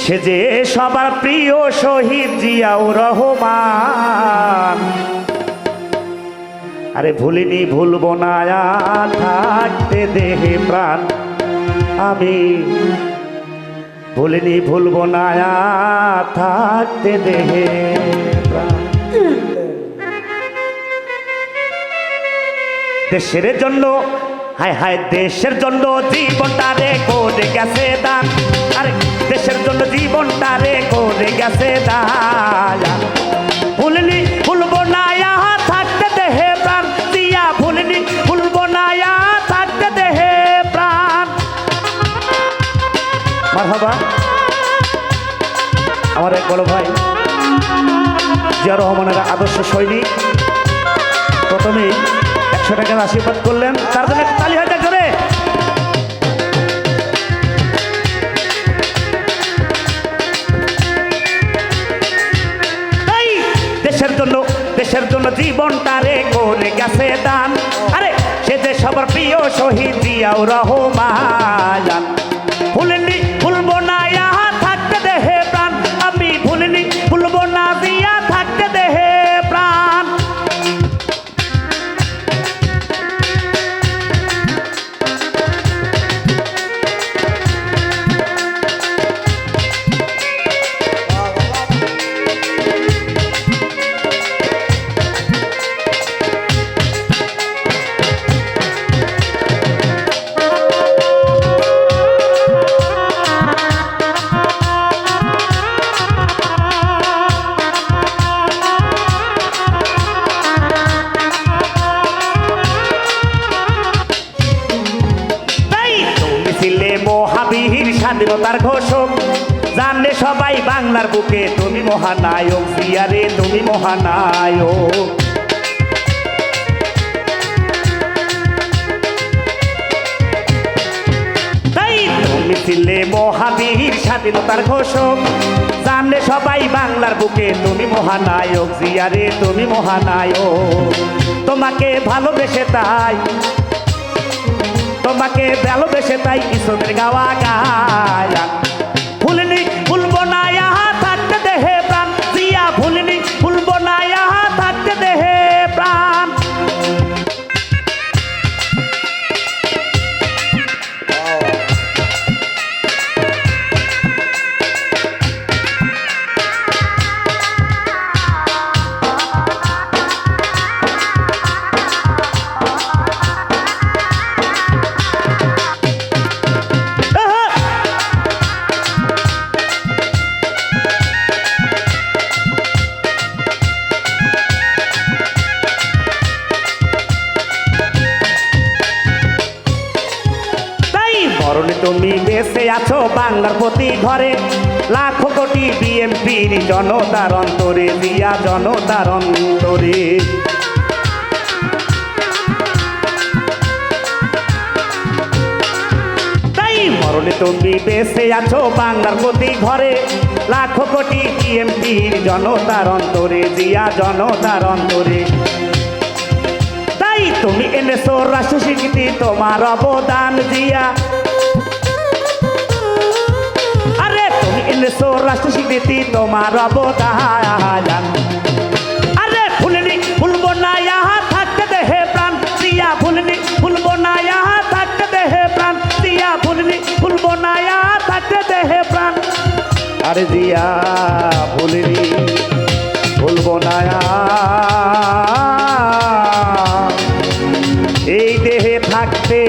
সে যে সবার প্রিয় শহীদ জিয়াউর রহমান। আরে ভুলিনি ভুলবো না থাকতে দেহে প্রাণ, আমি ভুলিনি ভুলবো না থাকতে দেহে প্রাণ। দেশের জন্য হায় হায় দেশের জন্য জীবনটা রে করে গেছে দান। আরে দেশের জন্য জীবনটা রে করে গেছে দান। ভুলিনি ভুলবো না থাকতে দেহে প্রাণ, দিয়া ভুলিনি ভুলবো না থাকতে দেহে প্রাণ। মারহাবা। আমার এক বড় ভাই জিয়া রহমানের আদর্শ সৈনিক প্রথমেই 100 টাকার আশীর্বাদ করলেন, তার জন্য একটা তালি হয়ে করে। দেশের জন্য জীবনটা রে করে গেছে দান। আরে সে যে সবার প্রিয় শহীদ জিয়াউর রহমান। ভুলিনি ভুলবো না থাকতে দেহে প্রাণ, আমি ভুলিনি ভুলবো না দিয়া থাকতে দেহে প্রাণ। মহাবীর স্বাধীনতার ঘোষক, জানলে সবাই বাংলার বুকে তুমি মহানায়ক জিয়া রে, তুমি মহানায়ক। তাই তুমি ছিলে মহাবীর স্বাধীনতার ঘোষক, জানলে সবাই বাংলার বুকে তুমি মহানায়ক জিয়া রে, তুমি মহানায়ক। তোমাকে ভালোবেসে তাই, তোমাকে ভালোবেসে তাই কিশোরের গাওয়া গায়া। ভুলিনি ভুলবো না থাকতে দেহে প্রাণ, জিয়া ভুলিনি ভুলবো না থাকতে দেহে প্রাণ। তুমি বেঁচে আছো বাংলার প্রতি ঘরে, লাখো কোটি বিএনপির জনতার অন্তরে, জিয়া জনতার অন্তরে। তাই মরণে তুমি বেঁচে আছো বাংলার প্রতি ঘরে, লাখো কোটি বিএনপির জনতার অন্তরে, জিয়া জনতার অন্তরে। তাই তুমি এনেছো রাষ্ট্র স্বীকৃতি, তোমার অবদান জিয়া। রাষ্ট্র স্বীকৃতি তোমার অবদান। আরে ভুলিনি ভুলবো না থাকতে দেহে প্রাণ, জিয়া ভুলিনি ভুলবো না থাকতে দেহে প্রাণ, জিয়া ভুলিনি ভুলবো না থাকতে দেহে প্রাণ। আরে জিয়া ভুলিনি ভুলবো না এই দেহে থাকতে